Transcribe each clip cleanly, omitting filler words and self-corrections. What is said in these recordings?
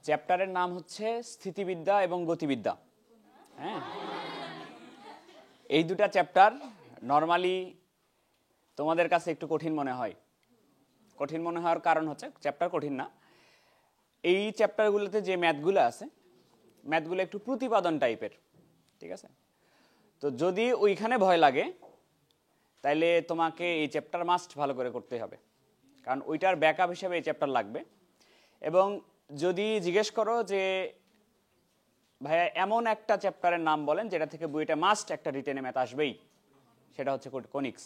চ্যাপ্টারের নাম হচ্ছে স্থিতিবিদ্যা এবং গতিবিদ্যা। হ্যাঁ, এই দুটা চ্যাপ্টার নর্মালি তোমাদের কাছে একটু কঠিন মনে হয়। কঠিন মনে হওয়ার কারণ হচ্ছে চ্যাপ্টার কঠিন না, এই চ্যাপ্টারগুলোতে যে ম্যাথগুলো আছে ম্যাথগুলো একটু প্রতিপাদন টাইপের, ঠিক আছে? তো যদি ওইখানে ভয় লাগে তাইলে তোমাকে এই চ্যাপ্টার মাস্ট ভালো করে করতে হবে, কারণ ওইটার ব্যাকআপ হিসেবে এই চ্যাপ্টার লাগবে। এবং যদি জিজ্ঞেস করো যে ভাইয়া এমন একটা চ্যাপ্টারের নাম বলেন যেটা থেকে বইটা মাস্ট একটা রিটেনে ম্যাথ আসবেই, সেটা হচ্ছে কনিক্স।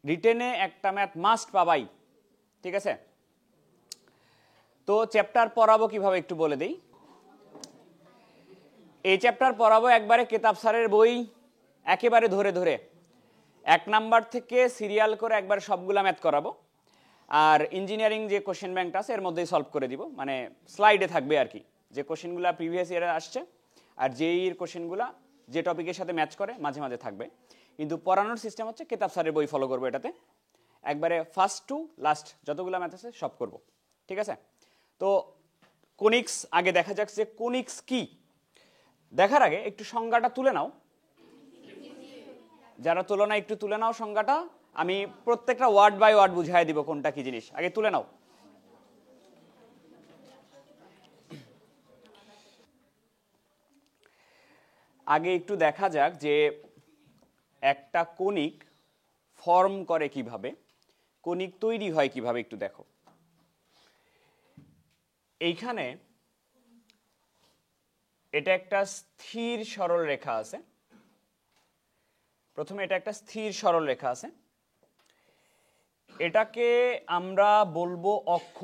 রিটেনে একটা ম্যাথ মাস্ট পাবাই, ঠিক আছে? তো চ্যাপ্টার পড়াবো কিভাবে একটু বলে দিই। এই চ্যাপ্টার পড়াবো একবারে কেতাব স্যারের বই একেবারে ধরে ধরে 1 নাম্বার থেকে সিরিয়াল করে একবার সবগুলা ম্যাথ করাবো। আর ইঞ্জিনিয়ারিং যে কোশ্চেন ব্যাংকটা আছে এর মধ্যেই সলভ করে দিব, মানে স্লাইডে থাকবে আর কি, যে কোশ্চেনগুলো প্রিভিয়াস ইয়ারে আসছে আর যেইর কোশ্চেনগুলো যে টপিকের সাথে ম্যাচ করে মাঝে মাঝে থাকবে। কিন্তু পড়ানোর সিস্টেম হচ্ছে কেতাব স্যারের বই ফলো করবো, এটাতে একবারে ফার্স্ট টু লাস্ট যতগুলো ম্যাথ আছে সব করব, ঠিক আছে? তো কোনিক্স আগে দেখা যাক যে কোনিক্স কি। দেখার আগে একটু সংজ্ঞাটা তুলে নাও, যারা তুলনা একটু তুলে নাও সংজ্ঞাটা, আমি প্রত্যেকটা ওয়ার্ড বাই ওয়ার্ড বুঝাই দিব কোনটা কি জিনিস। আগে তুলে নাও। আগে একটু দেখা যাক যে একটা কণিক ফর্ম করে কিভাবে, কণিক তৈরি হয় কিভাবে, একটু দেখো। এইখানে এটা একটা স্থির সরল রেখা আছে। প্রথমে এটা একটা স্থির সরল রেখা আছে, এটাকে আমরা বলবো অক্ষ,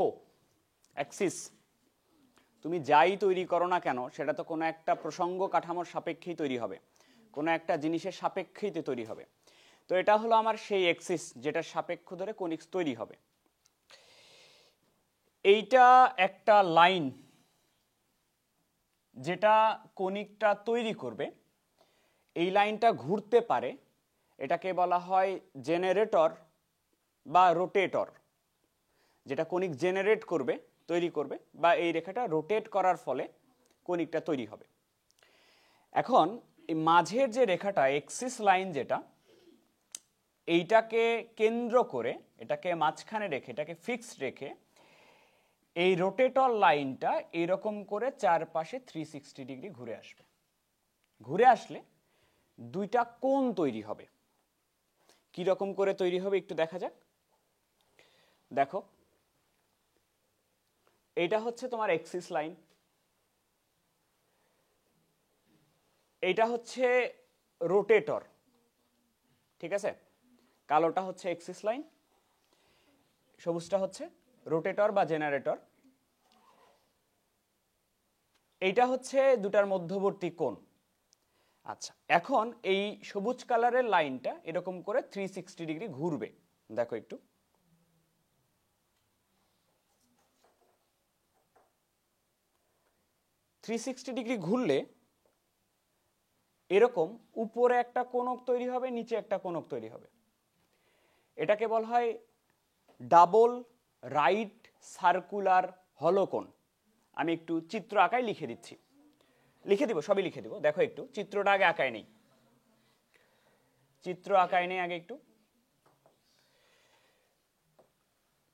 অ্যাক্সিস। তুমি যাই তৈরি করো না কেন সেটা তো কোনো একটা প্রসঙ্গ কাঠামোর সাপেক্ষেই তৈরি হবে, কোনো একটা জিনিসের সাপেক্ষেই তৈরি হবে। তো এটা হলো আমার সেই অ্যাক্সিস যেটা সাপেক্ষ ধরে কনিক্স তৈরি হবে। এইটা একটা লাইন যেটা কনিকটা তৈরি করবে, এই লাইনটা ঘুরতে পারে, এটাকে বলা হয় জেনারেটর বা রোটেটর। যেটা কনিক জেনারেট করবে, তৈরি করবে, বা এই রেখাটা রোটেট করার ফলে কনিকটা তৈরি হবে। এখন এই মাঝের যে রেখাটা এক্সিস লাইন, যেটা এইটাকে কেন্দ্র করে, এটাকে মাঝখানে রেখে, এটাকে ফিক্সড রেখে এই রোটেটর লাইনটা এরকম করে চারপাশে 360 ডিগ্রি ঘুরে আসবে। ঘুরে আসলে দুইটা কোণ তৈরি হবে। কি রকম করে তৈরি হবে একটু দেখা যাক। দেখো, এইটা হচ্ছে তোমার এক্সিস লাইন, এইটা হচ্ছে রোটেটর, ঠিক আছে? কালোটা হচ্ছে এক্সিস লাইন, সবুজটা হচ্ছে রোটেটর বা জেনারেটর। এইটা হচ্ছে দুটার মধ্যবর্তী কোণ। আচ্ছা, এখন এই সবুজ কালারের লাইনটা এরকম করে 360 ডিগ্রি ঘুরবে। দেখো একটু, থ্রি 360 ডিগ্রি ঘুরলে এরকম উপরে একটা কোণক তৈরি হবে, নিচে একটা কোণক তৈরি হবে। এটাকে বলা হয় ডাবল রাইট সার্কুলার হলোকোণ। আমি একটু চিত্র আঁকায় লিখে দিচ্ছি, লিখে দিব, সবই লিখে দিব। দেখো একটু চিত্রটা আগে আঁকায় নেই, চিত্র আঁকায় নেই আগে একটু।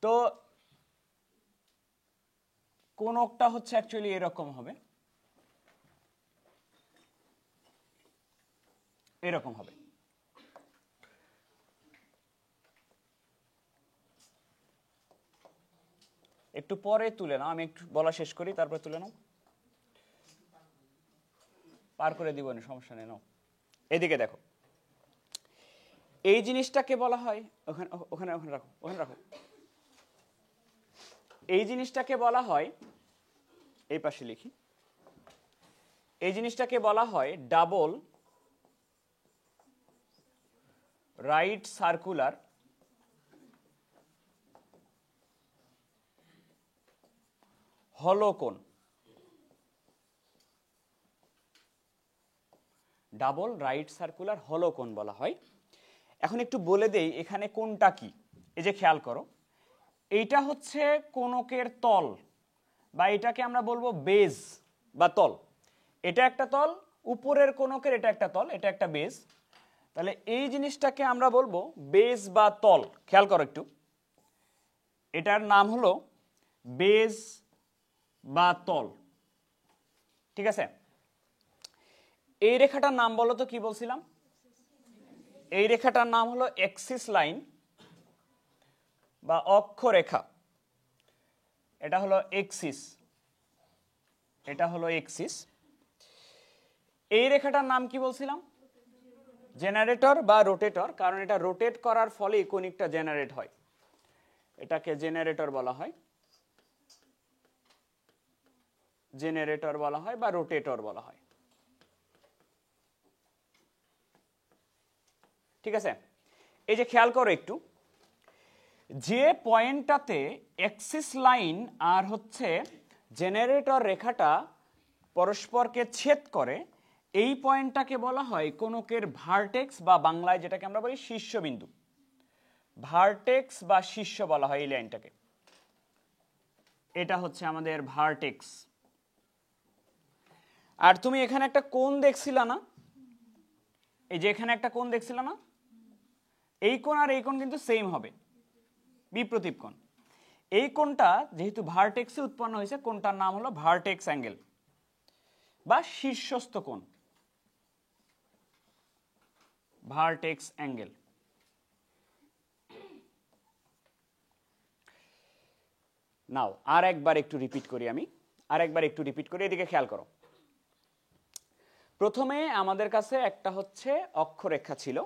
তো কোণকটা হচ্ছে অ্যাকচুয়ালি এরকম হবে, এরকম হবে। একটু পরে তুলে নাও, আমি একটু বলা শেষ করি তারপরে তুলে নাও। পার করে দিব না, সমস্যা নেই, নাও। এদিকে দেখো, এই জিনিসটাকে বলা হয়, ওখানে ওখানে ওখানে রাখো, ওখানে রাখো। এই জিনিসটাকে বলা হয়, এই পাশে লিখি, এই জিনিসটাকে বলা হয় ডাবল রাইট সার্কুলার হলোকোণ। ডাবল রাইট সার্কুলার হলোকোণ বলা হয়। এখন একটু বলে দেই এখানে কোনটা কি। এই যে খেয়াল করো, এইটা হচ্ছে কোণকের তল বা এটাকে আমরা বলবো বেজ বা তল। এটা একটা তল, উপরের কোণকের এটা একটা তল, এটা একটা বেজ। তাহলে এই জিনিসটাকে আমরা বলবো বেজ বা তল। খেয়াল করো একটু, এটার নাম হলো বেজ বা তল। ঠিক আছে, এই রেখাটার নাম বলো তো, কি বলছিলাম? এই রেখাটার নাম হলো এক্সিস লাইন বা অক্ষরেখা। এটা হলো এক্সিস, এটা হলো এক্সিস। এই রেখাটার নাম কি বলছিলাম? জেনারেটর বা রোটেটর, কারণ এটা রোটেট করার ফলে কনিকটা জেনারেট হয়। এটাকে জেনারেটর বলা হয়, জেনারেটর বলা হয় বা রোটেটর বলা হয়। ঠিক আছে, এই যে খেয়াল করো একটু, যে পয়েন্টটাতে এক্সিস লাইন আর হচ্ছে জেনারেটর রেখাটা পরস্পরকে ছেদ করে, এই পয়েন্টটাকে বলা হয় কোনকের ভার্টেক্স বা বাংলায় যেটাকে আমরা বলি শীর্ষবিন্দু। ভার্টেক্স বা শীর্ষ বলা হয় এই লাইনটাকে। এটা হচ্ছে আমাদের ভার্টেক্স। আর তুমি এখানে একটা কোণ দেখছিলা না? এই যে এখানে একটা কোণ দেখছিলা না? এই কোণ আর এই কোণ কিন্তু সেম হবে, বিপ্রতীপ কোণ। এই কোণটা যেহেতু ভার্টেক্সে উৎপন্ন হয়েছে, কোণটার নাম হলো ভার্টেক্স অ্যাঙ্গেল বা শীর্ষস্থ কোণ, ভার্টেক্স অ্যাঙ্গেল। নাও আর একবার একটু রিপিট করি, আমি আর একবার একটু রিপিট করি, এদিকে খেয়াল করো। প্রথমে আমাদের কাছে একটা হচ্ছে অক্ষরেখা ছিল,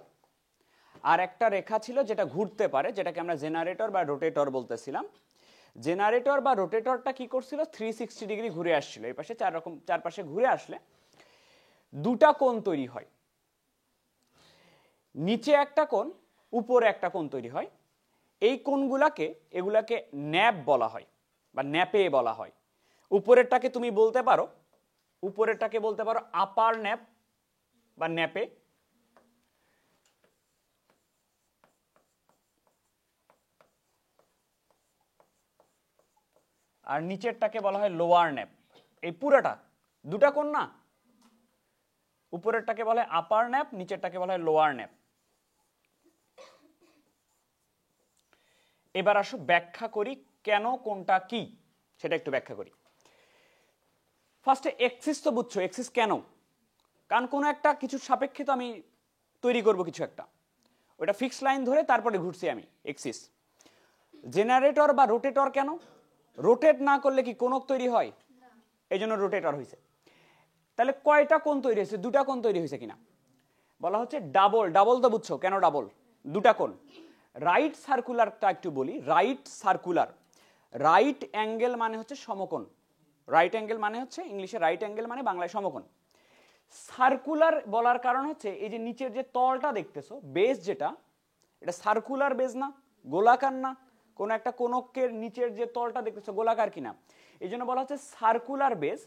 আর একটা রেখা ছিল যেটা ঘুরতে পারে, যেটাকে আমরা জেনারেটর বা রোটেটর বলতেছিলাম। জেনারেটর বা রোটেটরটা কি করছিল? 360 ডিগ্রি ঘুরে আসছিল। এই পাশে চারপাশে ঘুরে আসলে দুটা কোণ তৈরি হয়, নিচে একটা কোণ, উপরে একটা কোণ তৈরি হয়। এই কোণগুলাকে এগুলাকে ন্যাপ বলা হয় বা ন্যাপে বলা হয়। উপরেরটাকে তুমি বলতে পারো, উপরেরটাকে বলতে পারো আপার ন্যাপ বা ন্যাপে, আর নিচেরটাকে বলা হয় লোয়ার ন্যাপ। এই পুরাটা দুটা কোণ না, উপরেরটাকে বলা হয় আপার ন্যাপ, নিচেরটাকে বলা হয় লোয়ার ন্যাপ। এবার আসো ব্যাখ্যা করি কেন কোনটা কি, সেটা একটু ব্যাখ্যা করি। ফার্স্টে এক্সিস তো বুঝছো, এক্সিস কেন? কারণ কোনো একটা কিছুর সাপেক্ষে তো আমি তৈরি করব কিছু একটা, ওটা ফিক্স লাইন ধরে তারপরে ঘুরছি আমি, এক্সিস। জেনারেটর বা রোটেটর কেন? রোটেট না করলে কি কোণক তৈরি হয়? এই জন্য রোটেটর হয়েছে। তাহলে কয়টা কোণ তৈরি হয়েছে? দুটা কোণ তৈরি হয়েছে কিনা বলা হচ্ছে ডাবল। ডাবল তো বুঝছো, কেন ডাবল? দুটা কোণ। রাইট সার্কুলারটা একটু বলি। রাইট সার্কুলার, রাইট অ্যাঙ্গেল মানে হচ্ছে সমকোণ। রাইট অ্যাঙ্গেল মানে হচ্ছে ইংলিশে রাইট অ্যাঙ্গেল মানে বাংলায় সমকোণ। সার্কুলার বলার কারণ হচ্ছে এই যে নিচের যে তলটা দেখতেছো, বেস যেটা, এটা সার্কুলার বেস না, গোলাকার না। কোন একটা কোণকের নিচের যে তলটা দেখতেছো গোলাকার কিনা, এই জন্য বলা হচ্ছে সার্কুলার বেস।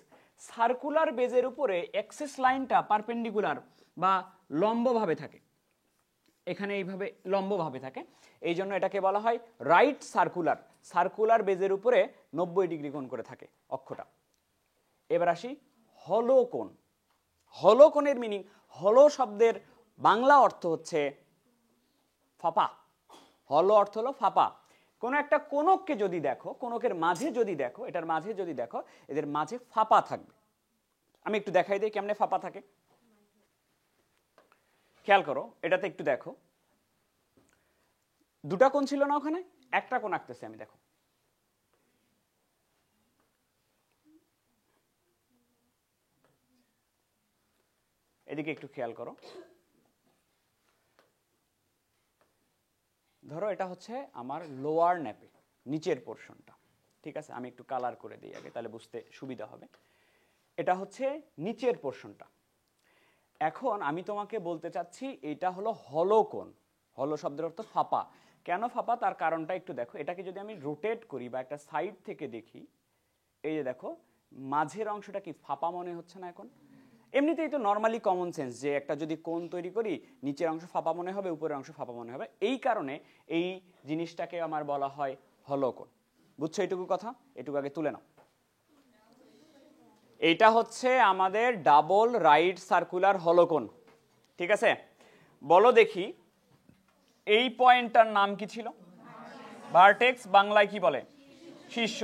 সার্কুলার বেজের উপরে এক্সিস লাইনটা পারপেন্ডিকুলার বা লম্বভাবে থাকে, এখানে এইভাবে লম্বভাবে থাকে, এই জন্য এটাকে বলা হয় রাইট সার্কুলার। সার্কুলার বেজের উপরে 90 ডিগ্রি কোণ করে থাকে অক্ষটা। এবার আসি হলো কোণ। হলো কোণের মিনিং, হলো শব্দের বাংলা অর্থ হচ্ছে ফাঁপা। হলো অর্থ হলো ফাঁপা। কোনো একটা কোণককে যদি দেখো, কোণকের মাঝে যদি দেখো, এটার মাঝে যদি দেখো, এদের মাঝে ফাঁপা থাকবে। আমি একটু দেখাই দিই কেমনে ফাঁপা থাকে। খেয়াল করো, এটাতে একটু দেখো, দুটা কোণ ছিল না ওখানে? একটা কোণ আঁকতেছি আমি, দেখো। এদিকে একটু খেয়াল করো। ধরো এটা হচ্ছে আমার লোয়ার ন্যাপে নিচের পোর্শনটা, ঠিক আছে? আমি একটু কালার করে দিই আগে, তাহলে বুঝতে সুবিধা হবে। এটা হচ্ছে নিচের পোর্শনটা। এখন আমি তোমাকে বলতে চাচ্ছি এটা হলো হলো কোণ। হলো শব্দের অর্থ ফাঁপা। কেন ফাঁপা তার কারণটা একটু দেখো। এটাকে যদি আমি রোটেট করি বা একটা সাইড থেকে দেখি, এই যে দেখো মাঝের অংশটা কি ফাঁপা মনে হচ্ছে না এখন? এমনিতেই তো নর্মালি কমন সেন্স যে একটা যদি কোণ তৈরি করি, নিচের অংশ ফাঁপা মনে হবে, উপরের অংশ ফাঁপা মনে হবে। এই কারণে এই জিনিসটাকে আমার বলা হয় হলো কোণ। বুঝছো এইটুকু কথা? এটুকু আগে তুলে নাও। এইটা হচ্ছে আমাদের ডাবল রাইট সার্কুলার হলোকোণ, ঠিক আছে? বলো দেখি এই পয়েন্টটার নাম কি ছিল? ভার্টেক্স, বাংলায় কি বলে? শীর্ষ।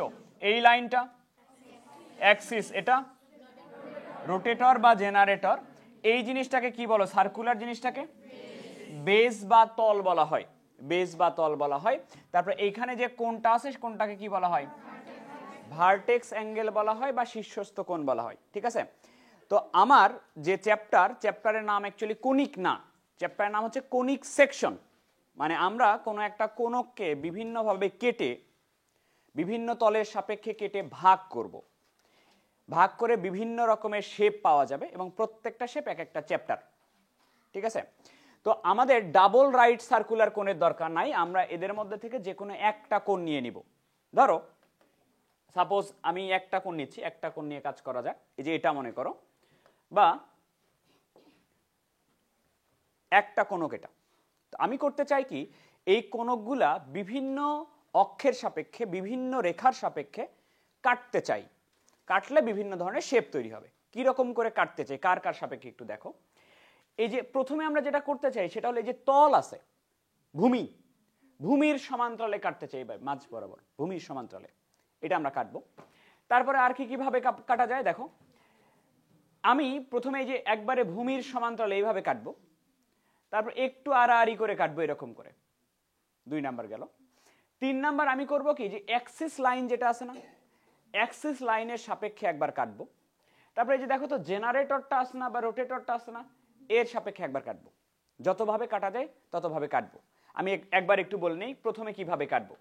এই লাইনটা অ্যাক্সিস, এটা রোটেটর বা জেনারেটর। এই জিনিসটাকে কি বলো? সার্কুলার জিনিসটাকে বেস বা তল বলা হয়, বেস বা তল বলা হয়। তারপর এইখানে যে কোণটা আছে কোণটাকে কি বলা হয়? ভার্টেক্স অ্যাঙ্গেল বলা হয় বা শীর্ষস্থ কোণ বলা হয়, ঠিক আছে? তো আমার যে চ্যাপ্টারের নাম অ্যাকচুয়ালি কোনিক না, চ্যাপ্টারের নাম হচ্ছে কোনিক সেকশন। মানে আমরা কোনো একটা কোণককে বিভিন্নভাবে কেটে, বিভিন্ন তলের সাপেক্ষে কেটে ভাগ করব, ভাগ করে বিভিন্ন রকমের শেপ পাওয়া যাবে এবং প্রত্যেকটা শেপ এক একটা চ্যাপ্টার, ঠিক আছে? তো আমাদের ডাবল রাইট সার্কুলার কোণের দরকার নাই, আমরা এদের মধ্যে থেকে যে কোনো একটা কোণ নিয়ে নিব। ধরো সাপোজ আমি একটা কোণ নিচ্ছি, একটা কোণ নিয়ে কাজ করা যাক। এই যে এটা মনে করো, বা একটা কোণক এটা। তো আমি করতে চাই কি, এই কোণকগুলা বিভিন্ন অক্ষের সাপেক্ষে, বিভিন্ন রেখার সাপেক্ষে কাটতে চাই। কাটলে বিভিন্ন ধরনের শেপ তৈরি হবে। কি রকম করে কাটতে চাই, কার কার সাপেক্ষে একটু দেখো। এই যে প্রথমে আমরা যেটা করতে চাই সেটা হলো এই যে তল আছে, ভূমি, ভূমির সমান্তরালে কাটতে চাই, মাঝ বরাবর ভূমির সমান্তরালে এটা আমরা কাটবো। তারপরে আর কি কিভাবে কাটা যায় দেখো। আমি প্রথমে এই যে একবারে ভূমির সমান্তরালে এইভাবে কাটবো, তারপর একটু আড়াআড়ি করে কাটবো এরকম করে, 2 নাম্বার গেল। 3 নাম্বার আমি করব কি, যে অ্যাক্সিস লাইন যেটা আছে না, অ্যাক্সিস লাইনের সাপেক্ষে একবার কাটবো। তারপরে এই যে দেখো তো জেনারেটরটা আছে না বা রোটেটরটা আছে না, এর সাপেক্ষে একবার কাটবো। যতভাবে কাটা যায় ততভাবে কাটবো। আমি একবার একটু বলে নেই প্রথমে কিভাবে কাটবো।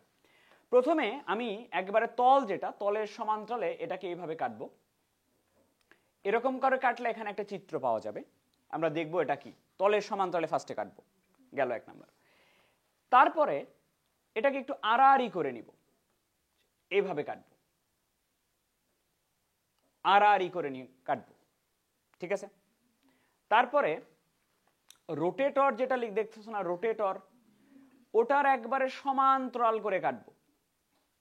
প্রথমে আমি একবারে তল, যেটা তলের সমান্তরালে, এটাকে এইভাবে কাটবো। এরকম করে কাটলে এখানে একটা চিত্র পাওয়া যাবে, আমরা দেখবো এটা কি। তলের সমান্তরালে ফার্স্টে কাটবো, গেল 1 নাম্বার। তারপরে এটাকে একটু আড়াআড়ি করে নিব, এইভাবে কাটবো, আড়াআড়ি করে নিয়ে কাটবো, ঠিক আছে? তারপরে রোটেটর যেটা দেখতেছো না, রোটেটর, ওটার একবারে সমান্তরাল করে কাটবো,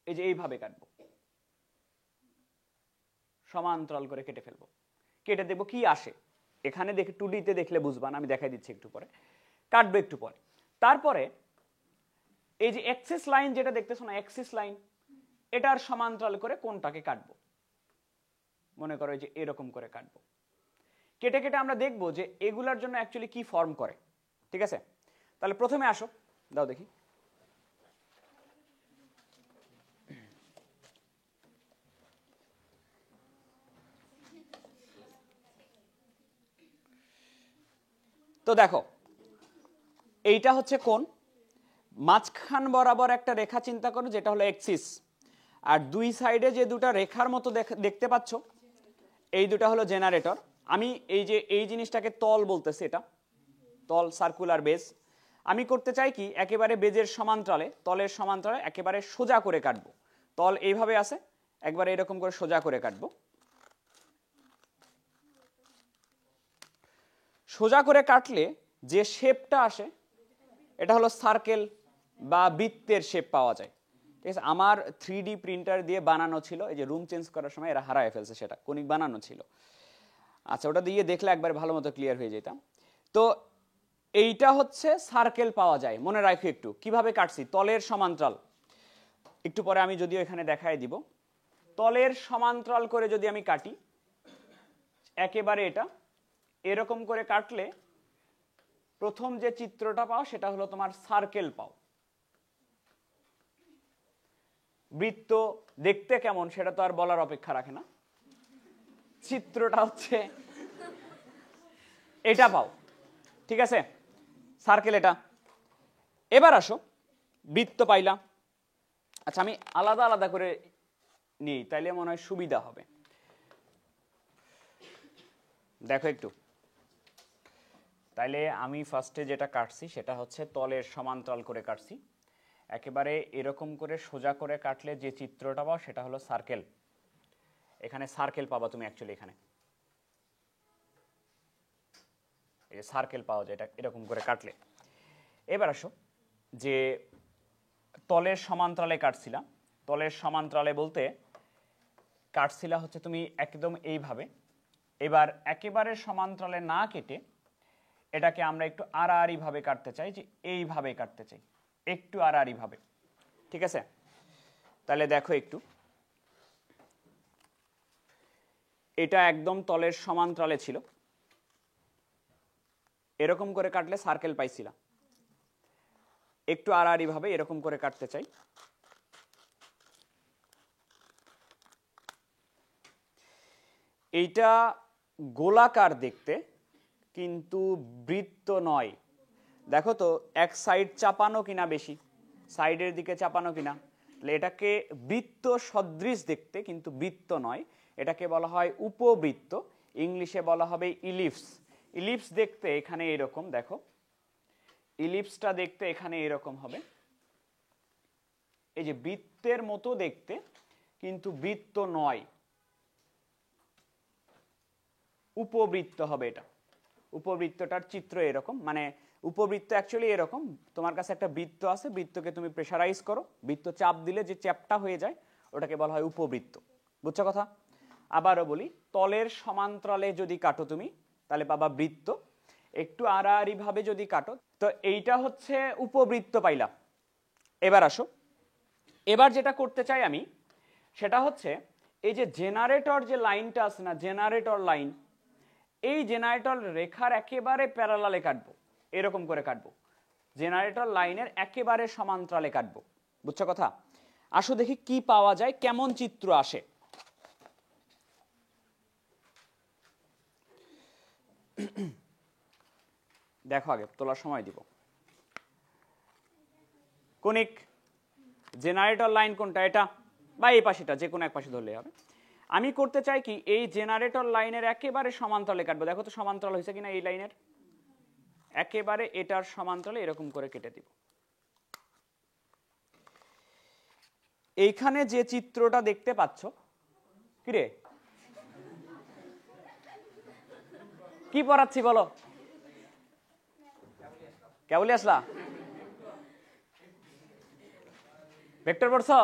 এই যে এইভাবে কাটবো, সমান্তরাল করে কেটে ফেলবো। কেটে দেবো কি আসে এখানে, দেখে 2D তে দেখলে বুঝবা না, আমি দেখাই দিচ্ছি একটু পরে, কাটবো একটু পরে। তারপরে এই যে অ্যাক্সিস লাইন যেটা দেখতেছো না, অ্যাক্সিস লাইন, এটার সমান্তরাল করে কোনটাকে কাটবো, মনে করো এই যে এরকম করে কাটবো। কেটে কেটে আমরা দেখবো যে এগুলার জন্য অ্যাকচুয়ালি কি ফর্ম করে, ঠিক আছে? তাহলে প্রথমে আসো, দাও দেখি। তো দেখো এইটা হচ্ছে কোণ, মাঝখান বরাবর একটা রেখা চিন্তা করো যেটা হলো অ্যাক্সিস, আর দুই সাইডে যে দুটো রেখার মতো দেখতে পাচ্ছ, এই দুটো হলো জেনারেটর। আমি এই যে এই জিনিসটাকে তল বলতেছি, এটা তল, সার্কুলার বেজ। আমি করতে চাই কি, একেবারে বেজের সমান্তরালে, তলের সমান্তরালে একেবারে সোজা করে কাটবো। তল এইভাবে আছে, একবারে এরকম করে সোজা করে কাটবো। সোজা করে কাটলে যে শেপটা আসে এটা হলো সার্কেল বা বৃত্তের শেপ পাওয়া যায়, ঠিক আছে? আমার 3D প্রিন্টার দিয়ে বানানো ছিল, এই যে রুম চেঞ্জ করার সময় এরা হারায় ফেলছে, সেটা কোনিক বানানো ছিল। আচ্ছা, ওটা দিয়ে দেখলে একবার ভালো মতো ক্লিয়ার হয়ে যেতাম। তো এইটা হচ্ছে সার্কেল পাওয়া যায়, মনে রাখো একটু কিভাবে কাটছি। তলের সমান্তরাল, একটু পরে আমি যদিও এখানে দেখাই দিব, তলের সমান্তরাল করে যদি আমি কাটি একেবারে এটা এরকম করে কাটলে প্রথম যে চিত্রটা পাও সেটা হলো তোমার সার্কেল পাও। বৃত্ত দেখতে কেমন সেটা তো আর বলার অপেক্ষা রাখে না, চিত্রটা হচ্ছে এটা পাও, ঠিক আছে? সার্কেল এটা। এবার আসো, বৃত্ত পাইলাম। আচ্ছা, আমি আলাদা আলাদা করে নিই, তাইলে মনে হয় সুবিধা হবে। দেখো একটু, তাইলে আমি ফার্স্টে যেটা কাটছি সেটা হচ্ছে তলের সমান্তরাল করে কাটছি। একেবারে এরকম করে সোজা করে কাটলে যে চিত্রটা পাও সেটা হলো সার্কেল। এখানে সার্কেল পাবা তুমি, অ্যাকচুয়ালি এখানে এই সার্কেল পাওয়া যায় এটা এরকম করে কাটলে। এবার আসো, যে তলের সমান্তরালে কাটছিলাম, তলের সমান্তরালে বলতে কাটছিলা হচ্ছে তুমি একদম এইভাবে, এবার একেবারে সমান্তরালে না কেটে এটাকে আমরা একটু আড়াআড়ি ভাবে কাটতে চাই, যে এইভাবে কাটতে চাই, একটু আড়াআড়ি ভাবে। ঠিক আছে, তাহলে দেখো একটু, এটা একদম তলের সমান্তরালে ছিল, এরকম করে কাটলে সার্কেল পাইছিলা, একটু আড়াআড়ি ভাবে এরকম করে কাটতে চাই। এইটা গোলাকার দেখতে কিন্তু বৃত্ত নয়। দেখো তো এক সাইড চাপানো কিনা, বেশি সাইডের দিকে চাপানো কিনা, তাহলে এটাকে বৃত্ত সদৃশ দেখতে কিন্তু বৃত্ত নয়, এটাকে বলা হয় উপবৃত্ত, ইংলিশে বলা হবে ইলিপস। ইলিপস দেখতে এখানে এরকম, দেখো ইলিপসটা দেখতে এখানে এরকম হবে, এই যে বৃত্তের মতো দেখতে কিন্তু বৃত্ত নয়, উপবৃত্ত হবে এটা। উপবৃত্তটার চিত্র এরকম, মানে উপবৃত্ত অ্যাকচুয়ালি এরকম, তোমার কাছে একটা বৃত্ত আছে, বৃত্তকে তুমি প্রেসারাইজ করো, বৃত্ত চাপ দিলে যে চ্যাপটা হয়ে যায় ওটাকে বলা হয় উপবৃত্ত। বুঝছো কথা? আবারও বলি, তলের সমান্তরালে যদি কাটো তুমি তাহলে পাবা বৃত্ত, একটু আড়াআড়ি ভাবে যদি কাটো, তো এইটা হচ্ছে উপবৃত্ত পাইলাম। এবার আসো, এবার যেটা করতে চাই আমি সেটা হচ্ছে এই যে জেনারেটর যে লাইনটা আছে না, জেনারেটর লাইন, এই জেনারেটর রেখার একেবারে প্যারালালে কাটবো, এরকম করে কাটবো, জেনারেটর লাইনের একেবারে সমান্তরালে কাটবো। বুঝছো কথা? আসো দেখি কি পাওয়া যায়, কেমন চিত্র আসে। দেখো, আগে তোলার সময় দিব। কোনিক জেনারেটর লাইন কোনটা, এটা বা এই পাশেটা, যে কোনো এক পাশে ধরলে হবে। আমি করতে চাই কি, এই জেনারেটর লাইনের একেবারে সমান্তরালে কাটবো। দেখো তো সমান্তরাল হয়েছে কিনা, এই লাইনের একেবারে এটার সমান্তরালে এরকম করে কেটে দিব। এইখানে যে চিত্রটা দেখতে পাচ্ছ, কিরে কি পড়াচ্ছি বলো? কেবলই আসলা? ভেক্টর পড়ছো?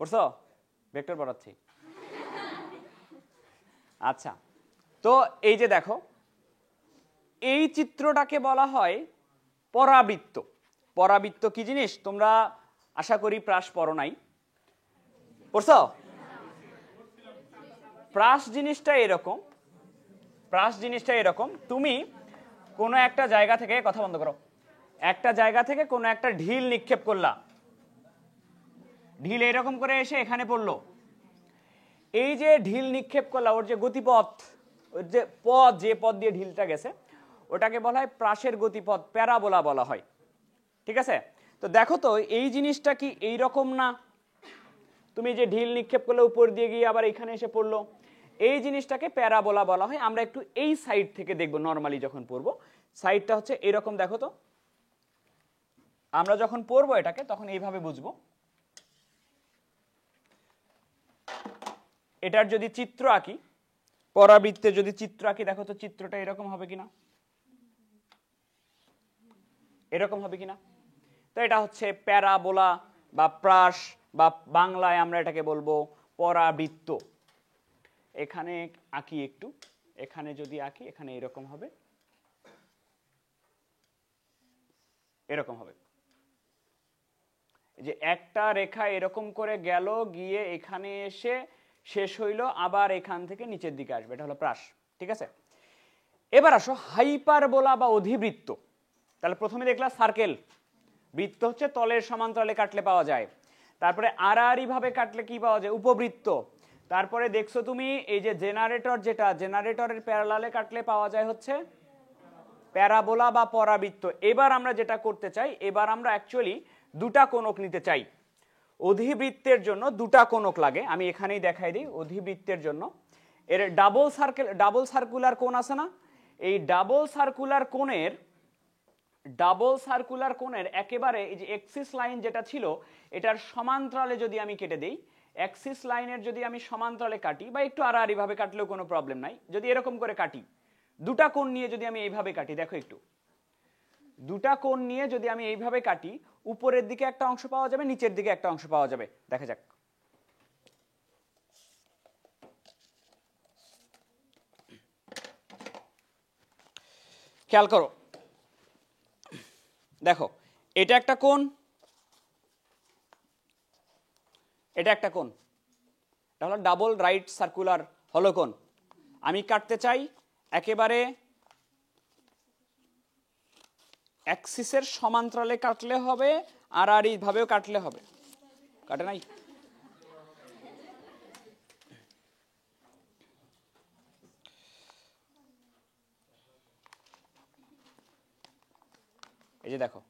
পড়ছো? ভেক্টর পড়াচ্ছি। আচ্ছা, তো এই যে দেখো, এই চিত্রটাকে বলা হয় পরাবৃত্ত। পরাবৃত্ত কি জিনিস তোমরা আশা করি প্রাস পড়ো নাই, পড়ছো? প্রাস জিনিসটা এরকম, প্রাস জিনিসটা এরকম, তুমি কোনো একটা জায়গা থেকে, কথা বন্ধ করো, একটা জায়গা থেকে কোনো একটা ঢিল নিক্ষেপ করলা, ঢিল এরকম করে এসে এখানে পড়লো। এই যে ঢিল নিক্ষেপ করলা, ওর যে গতিপথ, ওর যে পথ, যে পথ দিয়ে ঢিলটা গেছে, ওটাকে বলা হয় প্রাসের গতিপথ, প্যারাবোলা বলা হয়। ঠিক আছে, তো দেখো তো এই জিনিসটা কি এইরকম না? তুমি যে ঢিল নিক্ষেপ করলে উপর দিয়ে গিয়ে আবার এখানে এসে পড়লো, এই জিনিসটাকে প্যারাবোলা বলা হয়। আমরা একটু এই সাইড থেকে দেখবো, নর্মালি যখন পড়বো সাইডটা হচ্ছে এরকম। দেখো তো, আমরা যখন পড়বো এটাকে তখন এইভাবে বুঝবো। এটার যদি চিত্র আঁকি, পরাবৃত্তের যদি চিত্র আঁকি, দেখো তো চিত্রটা এরকম হবে কিনা, এরকম হবে কিনা? তো এটা হচ্ছে প্যারাবোলা বা প্রাস, বা বাংলায় আমরা এটাকে বলবো পরাবৃত্ত। এখানে আঁকি একটু, এখানে যদি আঁকি, এখানে এরকম হবে, এরকম হবে, যে একটা রেখা এরকম করে গেল, গিয়ে এখানে এসে শেষ হইলো, আবার এখান থেকে নিচের দিকে আসবে, এটা হলো প্রাস। ঠিক আছে, এবার আসো হাইপারবোলা বা অধিবৃত্ত। তাহলে প্রথমে দেখলাম সার্কেল, বৃত্ত হচ্ছে তলের সমান্তরালে কাটলে পাওয়া যায়, তারপরে আড়াআড়ি ভাবে কাটলে কি পাওয়া যায়, উপবৃত্ত। তারপরে দেখছো তুমি এই যে জেনারেটর, যেটা জেনারেটরের প্যারালালে কাটলে পাওয়া যায় হচ্ছে প্যারাবোলা বা পরাবৃত্ত। এবার আমরা যেটা করতে চাই, এবার আমরা অ্যাকচুয়ালি দুটা কোণক নিতে চাই। অধিবৃত্তের জন্য দুটা কোণক লাগে, আমি এখানেই দেখাই দিই। অধিবৃত্তের জন্য এর ডাবল সার্কুলার কোণ আছে না, এই ডাবল সার্কুলার কোণের একেবারে এই যে এক্সিস লাইন যেটা ছিল, এটার সমান্তরালে যদি আমি কেটে দেই, এক্সিস লাইনের যদি আমি সমান্তরালে কাটি, বা একটু আড়াআড়ি ভাবে কাটলেও কোনো প্রবলেম নাই, যদি এরকম করে কাটি, দুটা কোণ নিয়ে যদি আমি এইভাবে কাটি, দেখো একটু, দুটা কোণ নিয়ে যদি আমি এইভাবে কাটি, উপরের দিকে একটা অংশ পাওয়া যাবে, নিচের দিকে একটা অংশ পাওয়া যাবে। দেখা যাক, খেয়াল করো, দেখো এটা একটা কোণ, এটা একটা কোণ, এটা হলো ডাবল রাইট সার্কুলার হলোকোণ। আমি কাটতে চাই একেবারে অ্যাক্সিসের সমান্তরালে কাটলে হবে, আর এইভাবেও কাটলে হবে। কাটে নাই? এই যে দেখো,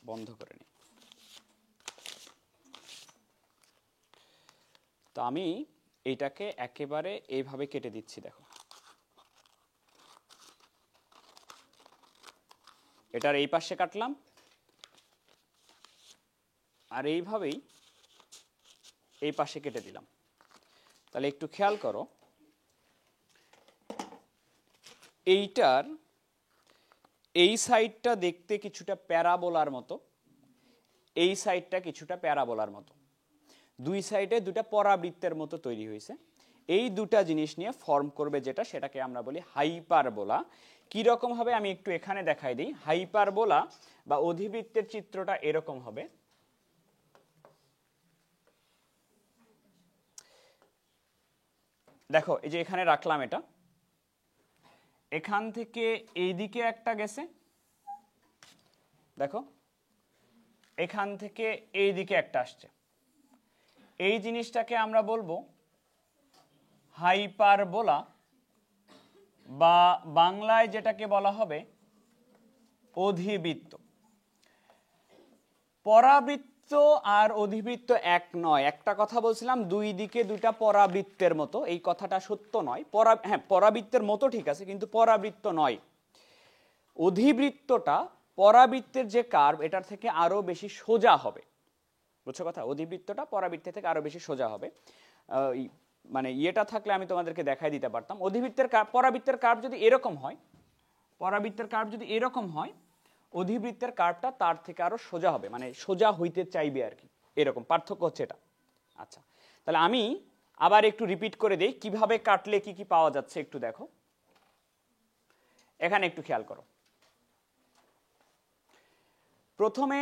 বন্ধ করে নি। তো আমি এইটাকে একেবারে এইভাবে কেটে দিচ্ছি, দেখো এটার এই পাশে কাটলাম, আর এইভাবেই এই পাশে কেটে দিলাম। তাহলে একটু খেয়াল করো, এইটার এই সাইডটা দেখতে কিছুটা প্যারাবোলার মতো, এই সাইডটা কিছুটা প্যারাবোলার মতো, দুই সাইডে দুটা পরাবৃত্তের মতো তৈরি হয়েছে। এই দুটা জিনিস নিয়ে ফর্ম করবে যেটা, সেটাকে আমরা বলি হাইপারবোলা। কিরকম হবে আমি একটু এখানে দেখাই দিই। হাইপারবোলা বা অধিবৃত্তের চিত্রটা এরকম হবে। দেখো এই যে এখানে রাখলাম, এটা এখান থেকে এইদিকে একটা গেছে, দেখো এখান থেকে এইদিকে একটা আসছে। এই জিনিসটাকে আমরা বলবো হাইপারবোলা, বা বাংলায় যেটাকে বলা হবে অধিবৃত্ত। পরাবৃত্ত আর অধিবৃত্ত এক নয়। একটা কথা বলছিলাম দুই দিকে দুটা পরাবৃত্তের মতো, এই কথাটা সত্য নয়। হ্যাঁ, পরাবৃত্তের মতো ঠিক আছে, কিন্তু পরাবৃত্ত নয়। অধিবৃত্তটা পরাবৃত্তের যে কার্ভ, এটার থেকে আরো বেশি সোজা হবে। বুঝছো কথা? অধিবৃত্তটা পরাবৃত্তের থেকে আরো বেশি সোজা হবে। মানে ইয়েটা থাকলে আমি তোমাদেরকে দেখাই দিতে পারতাম। অধিবৃত্তের পরাবৃত্তের কার্ভ যদি এরকম হয়, পরাবৃত্তের কার্ভ যদি এরকম হয়, অধিবৃত্তের কার্ভটা তার থেকে আরো সোজা হবে, মানে সোজা হইতে চাইবে আর কি, এরকম পার্থক্য হচ্ছে এটা। আচ্ছা, তাহলে আমি আবার একটু রিপিট করে দেই কিভাবে কাটলে কি কি পাওয়া যাচ্ছে। একটু দেখো, এখানে একটু খেয়াল করো। প্রথমে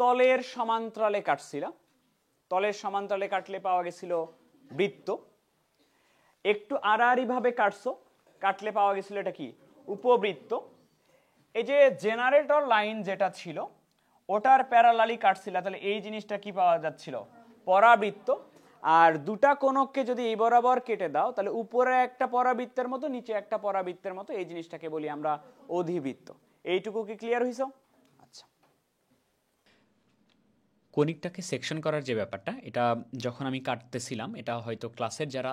তলের সমান্তরালে কাটছিলাম, তলের সমান্তরালে কাটলে পাওয়া গেছিল বৃত্ত। একটু আড়াআড়ি ভাবে কাটছো, কাটলে পাওয়া গেছিল এটা কি? উপবৃত্ত। এই যে জেনারেটর লাইন যেটা ছিল ওটার প্যারালালি কাটছিল, তাহলে এই জিনিসটা কি পাওয়া যাচ্ছিল? পরাবৃত্ত। আর দুটা কোণককে যদি এই বরাবর কেটে দাও, তাহলে উপরে একটা পরাবৃত্তের মতো, নিচে একটা পরাবৃত্তের মতো, এই জিনিসটাকে বলি আমরা অধিবৃত্ত। এইটুকু কি ক্লিয়ার হইছো? আচ্ছা, কনিকটাকে সেকশন করার যে ব্যাপারটা, এটা যখন আমি কাটতেছিলাম, এটা হয়তো ক্লাসের যারা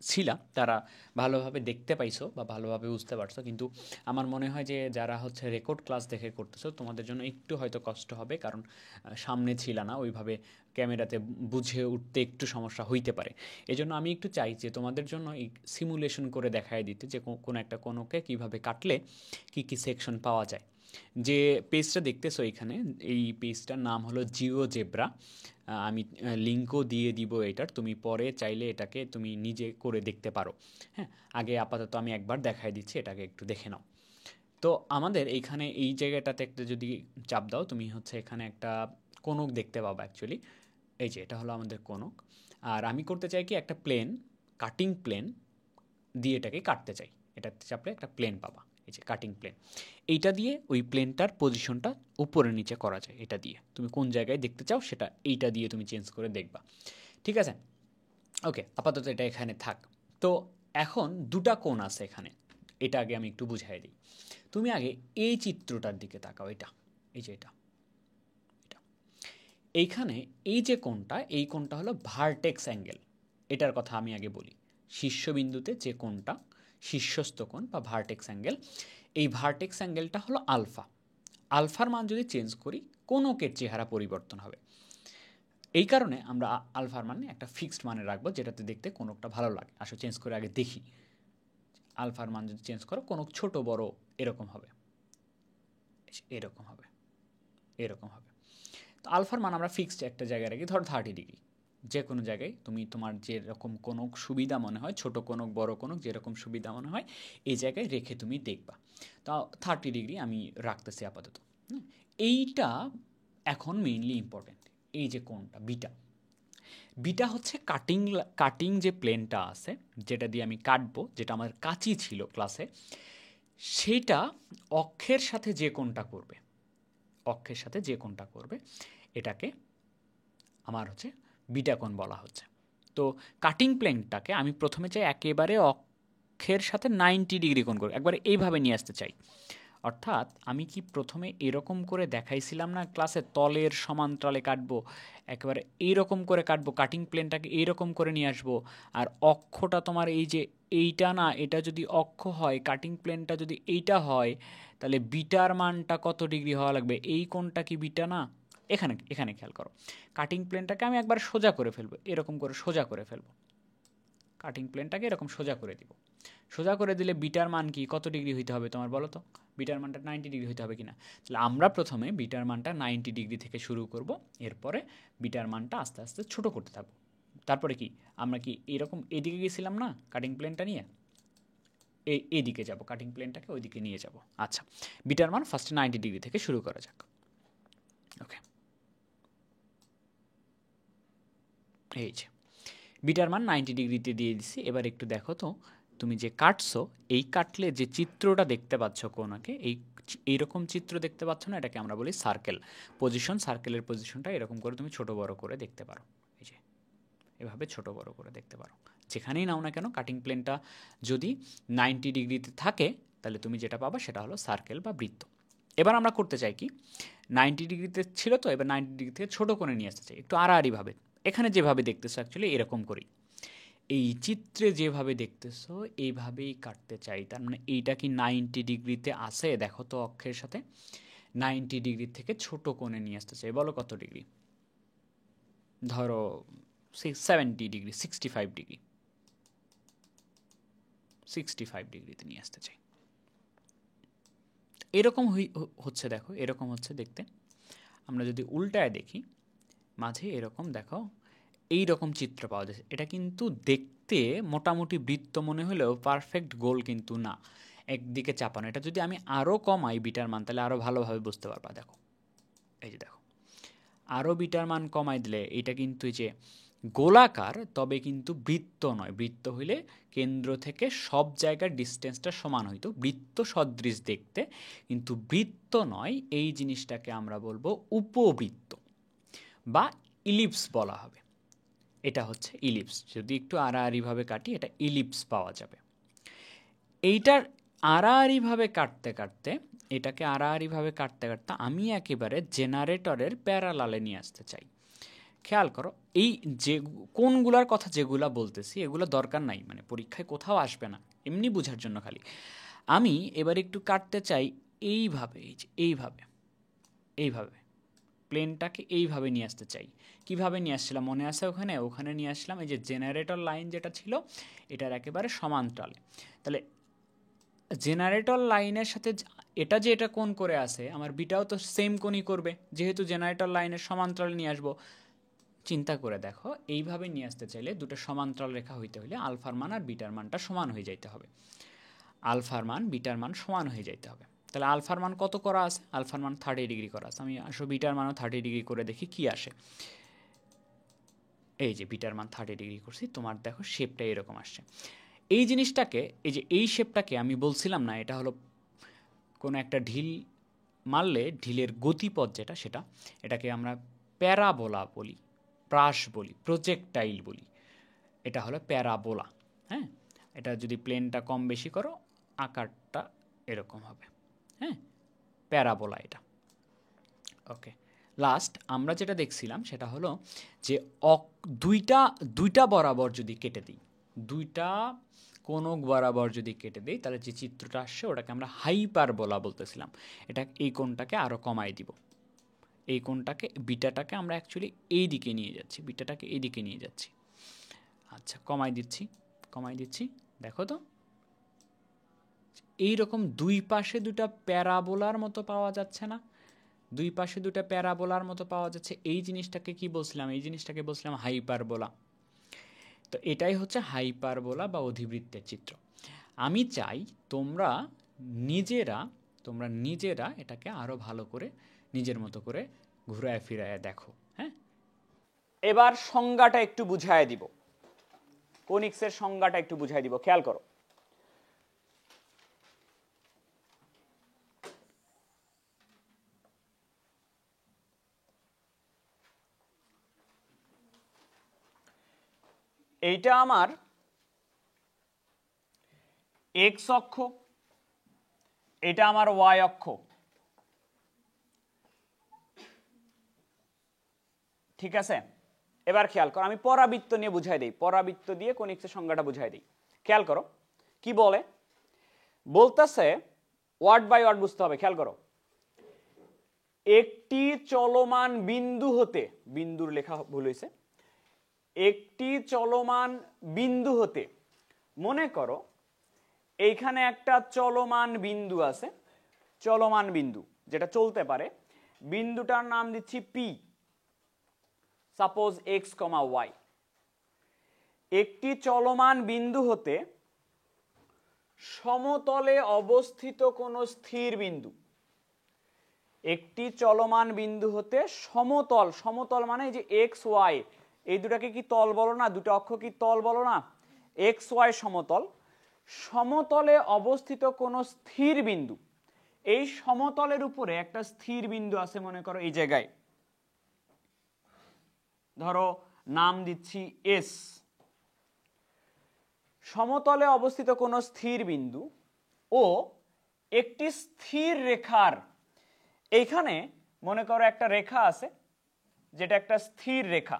ছিলা তারা ভালোভাবে দেখতে পাইছো বা ভালোভাবে বুঝতে পারছো, কিন্তু আমার মনে হয় যে যারা হচ্ছে রেকর্ড ক্লাস দেখে করতেছো তোমাদের জন্য একটু হয়তো কষ্ট হবে, কারণ সামনে ছিল না ওইভাবে, ক্যামেরাতে বুঝে উঠতে একটু সমস্যা হইতে পারে। এজন্য আমি একটু চাই যে তোমাদের জন্য এই সিমুলেশন করে দেখায় দিতে, যে কোনো একটা কোণকে কীভাবে কাটলে কী কী সেকশন পাওয়া যায়। যে পেজটা দেখতেছো এখানে, এই পেজটার নাম হলো জিওজেব্রা। আমি লিঙ্কও দিয়ে দিব এটার, তুমি পরে চাইলে এটাকে তুমি নিজে করে দেখতে পারো। হ্যাঁ, আগে আপাতত আমি একবার দেখাই দিচ্ছি, এটাকে একটু দেখে নাও। তো আমাদের এইখানে এই জায়গাটাতে একটা যদি চাপ দাও, তুমি হচ্ছে এখানে একটা কোণক দেখতে পাবা অ্যাকচুয়ালি। এই যে এটা হলো আমাদের কোণক। আর আমি করতে চাই কি, একটা প্লেন, কাটিং প্লেন দিয়ে এটাকে কাটতে চাই। এটাতে চাপলে একটা প্লেন পাবা, এই যে কাটিং প্লেন। এইটা দিয়ে ওই প্লেনটার পজিশনটা উপরে নিচে করা যায়। এটা দিয়ে তুমি কোন জায়গায় দেখতে চাও সেটা এইটা দিয়ে তুমি চেঞ্জ করে দেখবা। ঠিক আছে, ওকে, আপাতত এটা এখানে থাক। তো এখন দুটা কোণ আছে এখানে, এটা আগে আমি একটু বুঝাই দিই। তুমি আগে এই চিত্রটার দিকে তাকাও, এটা, এই যে এটা, এইখানে এই যে কোণটা, এই কোণটা হলো ভার্টেক্স অ্যাঙ্গেল। এটার কথা আমি আগে বলি। শীর্ষবিন্দুতে যে কোণটা, শীর্ষস্থ কোণ বা ভার্টেক্স অ্যাঙ্গেল, এই ভার্টেক্স অ্যাঙ্গেলটা হলো আলফা। আলফার মান যদি চেঞ্জ করি, কোণকের চেহারা পরিবর্তন হবে। এই কারণে আমরা আলফার মানে একটা ফিক্সড মানে রাখবো, যেটাতে দেখতে কোণকটা ভালো লাগে। আসলে চেঞ্জ করে আগে দেখি। আলফার মান যদি চেঞ্জ করো, কোণক ছোট বড় এরকম হবে, এরকম হবে, এরকম হবে। তো আলফার মান আমরা ফিক্সড একটা জায়গায় রাখি, ধর 30 ডিগ্রি। যে কোনো জায়গায় তুমি তোমার যেরকম কোনক সুবিধা মনে হয়, ছোট কোনক বড় কোনক যেরকম সুবিধা মনে হয় এই জায়গায় রেখে তুমি দেখবা। তা 30 ডিগ্রি আমি রাখতেছি আপাতত। এইটা এখন মেইনলি ইম্পর্টেন্ট। এই যে কোনটা বিটা, বিটা হচ্ছে কাটিং যে প্লেনটা আছে যেটা দিয়ে আমি কাটবো, যেটা আমার কাঁচি ছিল ক্লাসে, সেটা অক্ষের সাথে যে কোনটা করবে, অক্ষের সাথে যে কোনটা করবে এটাকে আমার হচ্ছে বিটা কোণ বলা হচ্ছে। তো কাটিং প্লেনটাকে আমি প্রথমে চাই একেবারে অক্ষের সাথে 90 ডিগ্রি কোণ করবো, একবারে এইভাবে নিয়ে আসতে চাই। অর্থাৎ আমি কি প্রথমে এরকম করে দেখাইছিলাম না ক্লাসে, তলের সমান্তরালে কাটবো, একেবারে এইরকম করে কাটবো, কাটিং প্লেনটাকে এইরকম করে নিয়ে আসবো, আর অক্ষটা তোমার এই যে এইটা না, এটা যদি অক্ষ হয়, কাটিং প্লেনটা যদি এইটা হয়, তাহলে বিটার মানটা কত ডিগ্রি হওয়া লাগবে? এই কোণটা কি বিটা না? এখানে এখানে খেয়াল করো, কাটিং প্লেনটাকে আমি একবার সোজা করে ফেলবো, এরকম করে সোজা করে ফেলবো, কাটিং প্লেনটাকে এরকম সোজা করে দিব। সোজা করে দিলে বিটার মান কি কত ডিগ্রি হইতে হবে তোমার বলো তো? বিটার মানটা 90 ডিগ্রি হইতে হবে কিনা? তাহলে আমরা প্রথমে বিটার মানটা 90 ডিগ্রি থেকে শুরু করব, এরপরে বিটার মানটা আস্তে আস্তে ছোট করতে থাকবো। তারপরে কি আমরা কি এরকম এদিকে গেছিলাম না কাটিং প্লেনটা নিয়ে, এইদিকে যাব, কাটিং প্লেনটাকে ওইদিকে নিয়ে যাব। আচ্ছা, বিটার মান ফার্স্টে 90 ডিগ্রি থেকে শুরু করা যাক। ওকে, এই যে বিটার মান 90 ডিগ্রিতে দিয়ে দিছি। এবার একটু দেখো তো, তুমি যে কাটছো, এই কাটলে যে চিত্রটা দেখতে পাচ্ছ কোনাকে, এইরকম চিত্র দেখতে পাচ্ছ না, এটাকে আমরা বলি সার্কেল পজিশন। সার্কেলের পজিশনটা এরকম করে তুমি ছোট বড় করে দেখতে পারো, এই যে এভাবে ছোট বড় করে দেখতে পারো। যেখানেই নাও না কেন, কাটিং প্লেনটা যদি 90 ডিগ্রিতে থাকে তাহলে তুমি যেটা পাবা সেটা হলো সার্কেল বা বৃত্ত। এবার আমরা করতে চাই কি, 90 ডিগ্রিতে ছিল তো, এবার 90 ডিগ্রি থেকে ছোটো করে নিয়ে আসতে চাই একটু আড়াআড়িভাবে। এখানে যেভাবে দেখতেছো অ্যাকচুয়ালি এরকম করি, এই চিত্রে যেভাবে দেখতেছো এইভাবেই কাটতে চাই। তার মানে এইটা কি 90 ডিগ্রিতে আসে? দেখো তো অক্ষের সাথে 90 ডিগ্রি থেকে ছোট কোণে নিয়ে আসতে চাই। বলো কত ডিগ্রি? ধরো 70 ডিগ্রি, 65 ডিগ্রি, 65 ডিগ্রিতে নিয়ে আসতে চাই। এরকম হচ্ছে, দেখো এরকম হচ্ছে দেখতে। আমরা যদি উল্টায় দেখি, মাঝে এরকম দেখো এই রকম চিত্র পাওয়া যাচ্ছে। এটা কিন্তু দেখতে মোটামুটি বৃত্ত মনে হলেও পারফেক্ট গোল কিন্তু না, একদিকে চাপানো। এটা যদি আমি আরও কমাই বিটার মান, তাহলে আরও ভালোভাবে বুঝতে পারবা। দেখো এই যে দেখো, আরও বিটার মান কমাই দিলে এটা কিন্তু এই যে গোলাকার, তবে কিন্তু বৃত্ত নয়। বৃত্ত হইলে কেন্দ্র থেকে সব জায়গার ডিস্টেন্সটা সমান হইতো, বৃত্ত সদৃশ দেখতে, কিন্তু বৃত্ত নয়। এই জিনিসটাকে আমরা বলবো উপবৃত্ত বা ইলিপস বলা হবে। এটা হচ্ছে ইলিপস। যদি একটু আড়াআড়িভাবে কাটি, এটা ইলিপস পাওয়া যাবে। এইটার আড়াআড়িভাবে কাটতে কাটতে, এটাকে আড়াআড়িভাবে কাটতে কাটতে আমি একেবারে জেনারেটরের প্যারালালে নিয়ে আসতে চাই। খেয়াল করো, এই যে কোনগুলার কথা যেগুলা বলতেছি এগুলো দরকার নাই, মানে পরীক্ষায় কোথাও আসবে না, এমনি বোঝার জন্য খালি। আমি এবার একটু কাটতে চাই এইভাবে, এই যে এইভাবে, এইভাবে প্লেনটাকে এইভাবে নিয়ে আসতে চাই। কিভাবে নিয়ে আসছিলাম মনে আছে? ওখানে ওখানে নিয়ে আসলাম এই যে জেনারেটর লাইন যেটা ছিল এটার একেবারে সমান্তরালে। তাহলে জেনারেটর লাইনের সাথে এটা যে এটা কোণ করে আছে, আমার বিটাও তো সেম কোণই করবে, যেহেতু জেনারেটর লাইনের সমান্তরালে নিয়ে আসবো। চিন্তা করে দেখো, এইভাবে নিয়ে আসতে চাইলে দুটো সমান্তরাল রেখা হইতে হলে আলফার মান আর বিটার মানটা সমান হয়ে যাইতে হবে। আলফার মান বিটার মান সমান হয়ে যাইতে হবে। তাহলে আলফার মান কত করা আছে? আলফার মান 30 ডিগ্রি করা আছে। আমি আসলে বিটার মানও 30 ডিগ্রি করে দেখি কি আসে। এই যে বিটার মান 30 ডিগ্রি করছি, তোমার দেখো শেপটা এরকম আসছে। এই জিনিসটাকে, এই যে এই শেপটাকে আমি বলছিলাম না, এটা হলো কোনো একটা ঢিল মারলে ঢিলের গতিপথ যেটা, সেটা এটাকে আমরা প্যারাবোলা বলি, প্রাস বলি, প্রজেক্টাইল বলি। এটা হলো প্যারাবোলা। হ্যাঁ, এটা যদি প্লেনটা কম বেশি করো আকারটা এরকম হবে। হ্যাঁ, প্যারাবোলা এটা। ওকে, লাস্ট আমরা যেটা দেখছিলাম সেটা হলো যে দুইটা দুইটা বরাবর যদি কেটে দিই, দুইটা কোনক বরাবর যদি কেটে দিই, তাহলে যে চিত্রটা আসছে ওটাকে আমরা হাইপারবোলা বলতেছিলাম। এটা এই কোণটাকে আরও কমাই দিব, এই কোণটাকে বিটাটাকে আমরা অ্যাকচুয়ালি এই দিকে নিয়ে যাচ্ছি, বিটাটাকে এই দিকে নিয়ে যাচ্ছি। আচ্ছা, কমাই দিচ্ছি, কমাই দিচ্ছি। দেখো তো এইরকম দুই পাশে দুটা প্যারাবোলার মতো পাওয়া যাচ্ছে না? দুই পাশে দুটা প্যারাবোলার মতো পাওয়া যাচ্ছে, এই জিনিসটাকে কি বলছিলাম? এই জিনিসটাকে বলছিলাম হাইপারবোলা। তো এটাই হচ্ছে হাইপারবোলা বা অধিবৃত্তের চিত্র। আমি চাই তোমরা নিজেরা এটাকে আরো ভালো করে নিজের মতো করে ঘুরায় ফিরায় দেখো। হ্যাঁ, এবার সংজ্ঞাটা একটু বুঝায় দিব, কোনিক্সের সংজ্ঞাটা একটু বুঝাই দিব, খেয়াল করো। এইটা আমার এক্স অক্ষ, এটা আমার ওয়াই অক্ষ, ঠিক আছে? এবার খেয়াল করো, আমি পরাবৃত্ত নিয়ে বুঝাই দিই, পরাবৃত্ত দিয়ে কোনিক্সের সংজ্ঞাটা বুঝাই দিই। খেয়াল করো কি বলে, বলতেছে ওয়ার্ড বাই ওয়ার্ড বুঝতে হবে। খেয়াল করো, একটি চলমান বিন্দু হতে, বিন্দুর লেখা ভুল হয়েছে, একটি চলমান বিন্দু হতে, মনে করো এইখানে একটা চলমান বিন্দু আছে, চলমান বিন্দু যেটা চলতে পারে, বিন্দুটার নাম দিচ্ছি পি, সাপোজ এক্স কমা ওয়াই। একটি চলমান বিন্দু হতে সমতলে অবস্থিত কোন স্থির বিন্দু, একটি চলমান বিন্দু হতে সমতল, সমতল মানে যে এক্স ওয়াই, এই দুটাকে কি তল বলো না? দুটো অক্ষ কি তল বলো না? এক্স ওয়াই সমতল, সমতলে অবস্থিত কোন স্থির বিন্দু, এই সমতলের উপরে একটা স্থির বিন্দু আছে, মনে করো এই জায়গায়, ধরো নাম দিচ্ছি এস। সমতলে অবস্থিত কোন স্থির বিন্দু ও একটি স্থির রেখার, এইখানে মনে করো একটা রেখা আছে যেটা একটা স্থির রেখা,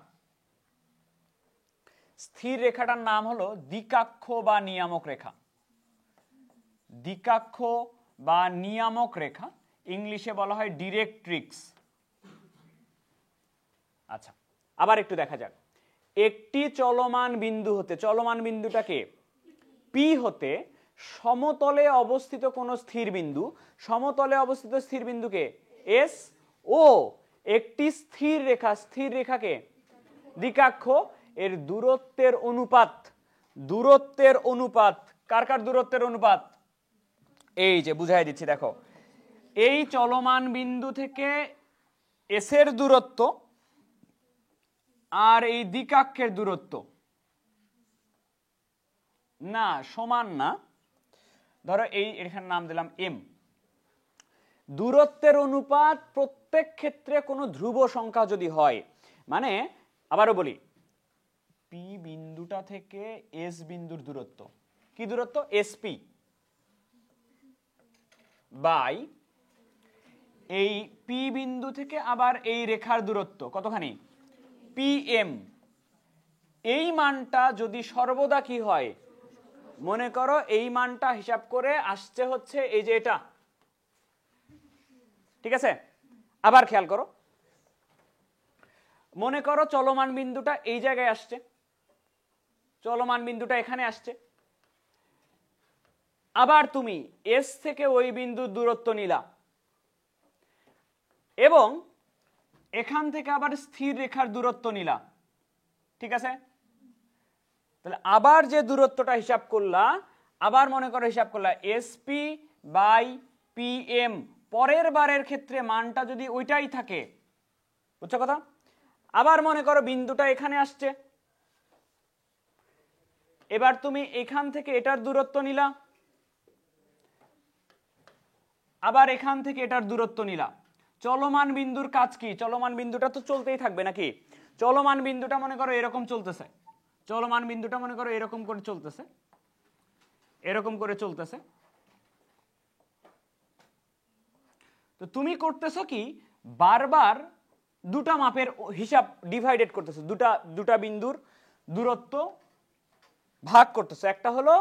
স্থির রেখাটার নাম হলো দ্বিকাক্ষ বা নিয়ামক রেখা, দ্বিকাক্ষ বা নিয়ামক রেখা, ইংলিশে বলা হয় ডিরেক্ট্রিক্স। আচ্ছা, আবার একটু দেখা যাক, একটি চলমান বিন্দু হতে, চলমান বিন্দুটাকে পি হতে সমতলে অবস্থিত কোন স্থির বিন্দু, সমতলে অবস্থিত স্থির বিন্দুকে এস, ও একটি স্থির রেখা, স্থির রেখাকে দ্বিকাক্ষ, এর দূরত্বের অনুপাত, দূরত্বের অনুপাত, কার কার দূরত্বের অনুপাত? এই যে বুঝাই দিচ্ছি, দেখো এই চলমান বিন্দু থেকে এস এর দূরত্ব আর এই দ্বিকাক্ষের দূরত্ব না সমান না, ধরো এই এখানে নাম দিলাম এম। দূরত্বের অনুপাত প্রত্যেক ক্ষেত্রে কোনো ধ্রুব সংখ্যা যদি হয়, মানে আবারও বলি, পি বিন্দুটা থেকে এস বিন্দুর দূরত্ব, কি দূরত্ব? এসপি বাই এই পি বিন্দু থেকে আবার এই রেখার দূরত্ব কতখানি? পিএম। এই মানটা যদি সর্বদা কি হয়, মনে করো এই মানটা হিসাব করে আসছে হচ্ছে এই যে এটা, ঠিক আছে? আবার খেয়াল করো, মনে করো চলমান বিন্দুটা এই জায়গায় আসছে, চলমান বিন্দুটা এখানে আসছে, আবার তুমি এস থেকে ওই বিন্দুর দূরত্ব নিলা এবং এখান থেকে আবার স্থির রেখার দূরত্ব নিলা, ঠিক আছে? তাহলে আবার যে দূরত্বটা হিসাব করলা, আবার মনে করো হিসাব করলা এসপি বাই পিএম, পরের বারের ক্ষেত্রে মানটা যদি ওইটাই থাকে, বুঝছো কথা? আবার মনে করো বিন্দুটা এখানে আসছে, এবার তুমি এখান থেকে এটার দূরত্ব নিলা, আবার এখান থেকে এটার দূরত্ব নিলা। চলমান বিন্দুর কাজ কি? চলমান বিন্দুটা তো চলতেই থাকবে নাকি? চলমান বিন্দুটা মনে করো এরকম চলতেছে, চলমান বিন্দুটা মনে করো এরকম করে চলতেছে, এরকম করে চলতেছে। তো তুমি করতেছো কি, বারবার দুটা মাপের হিসাব ডিভাইডেড করতেছো, দুটা বিন্দুর দূরত্ব ভাগ করতেছো। একটা হলো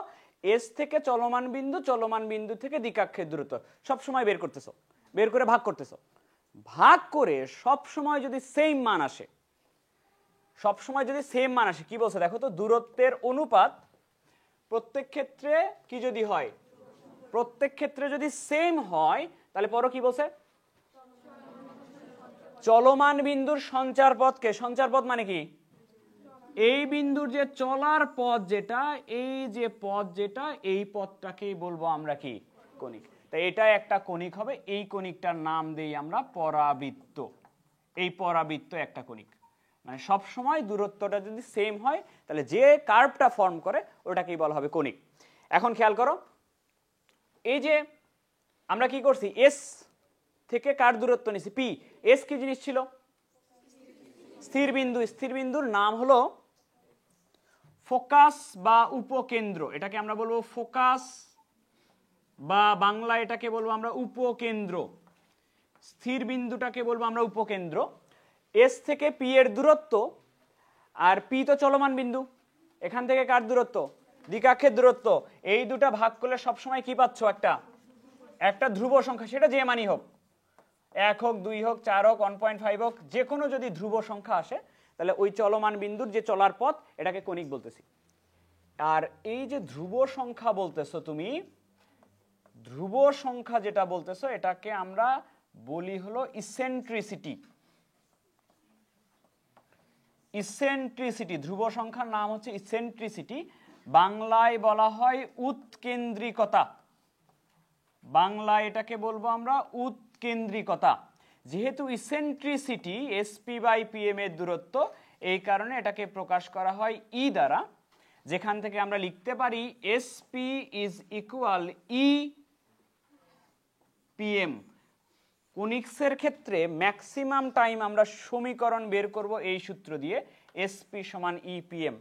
এস থেকে চলমান বিন্দু, চলমান বিন্দু থেকে দ্বিকাক্ষের দূরত্ব সব সময় বের করতেছো, বের করে ভাগ করতেছো। ভাগ করে সব সময় যদি সেম মান আসে, সব সময় যদি সেম মান আসে, কি বলছে দেখো তো, দূরত্বের অনুপাত প্রত্যেক ক্ষেত্রে কি যদি হয়, প্রত্যেক ক্ষেত্রে যদি সেম হয়, তাহলে পরও কি বলছে? চলমান বিন্দুর সঞ্চার পথকে, সঞ্চার পথ মানে কি, এই বিন্দুর যে চলার পথ যেটা, এই যে পথ যেটা, এই পথটাকেই বলবো আমরা কি, কণিক। তাই এটা একটা কণিক হবে, এই কণিকটার নাম দেই আমরা পরাবৃত্ত। এই পরাবৃত্ত একটা কণিক, মানে সব সময় দূরত্বটা যদি সেম হয় তাহলে যে কার্ভটা ফর্ম করে ওটাকেই বলা হবে কণিক। এখন খেয়াল করো, এই যে আমরা কি করছি, এস থেকে কার দূরত্ব নিছি, পি। এস কি জিনিস ছিল, স্থির বিন্দু। স্থির বিন্দুর নাম হলো ফোকাস বা উপকেন্দ্র, এটাকে আমরা বলবো ফোকাস, বা বাংলা এটাকে বলবো আমরা উপকেন্দ্র। স্থির বিন্দুটাকে বলবো আমরা উপকেন্দ্র। এস থেকে পি এর দূরত্ব, আর পি তো চলমান বিন্দু, এখান থেকে কার দূরত্ব, দ্বিকাক্ষের দূরত্ব, এই দুটা ভাগ করলে সবসময় কি পাচ্ছ, একটা ধ্রুব সংখ্যা, সেটা যে মানই হোক, 1 হোক, 2 হোক, 4 হোক, 1.5 হোক, যে কোনো যদি ধ্রুব সংখ্যা আসে তাহলে ওই চলমান বিন্দুর যে চলার পথ এটাকে কণিক বলতেছি। আর এই যে ধ্রুব সংখ্যা বলতেছো তুমি, ধ্রুব সংখ্যা যেটা বলতেছো এটাকে আমরা বলি হলো ইসেন্ট্রিসিটি। ইসেন্ট্রিসিটি, ধ্রুব সংখ্যার নাম হচ্ছে ইসেন্ট্রিসিটি, বাংলায় বলা হয় উৎকেন্দ্রিকতা। বাংলায় এটাকে বলবো আমরা উৎকেন্দ্রিকতা। যেহেতু ইসেন্ট্রিসিটি এসপি বাই পিএম এর দূরত্ব, এই কারণে এটাকে প্রকাশ করা হয় ই দ্বারা, যেখান থেকে আমরা লিখতে পারি SP is equal E PM. কনিক্সের ক্ষেত্রে ম্যাক্সিমাম টাইম আমরা সমীকরণ বের করব এই সূত্র দিয়ে, এসপি সমান ই পিএম।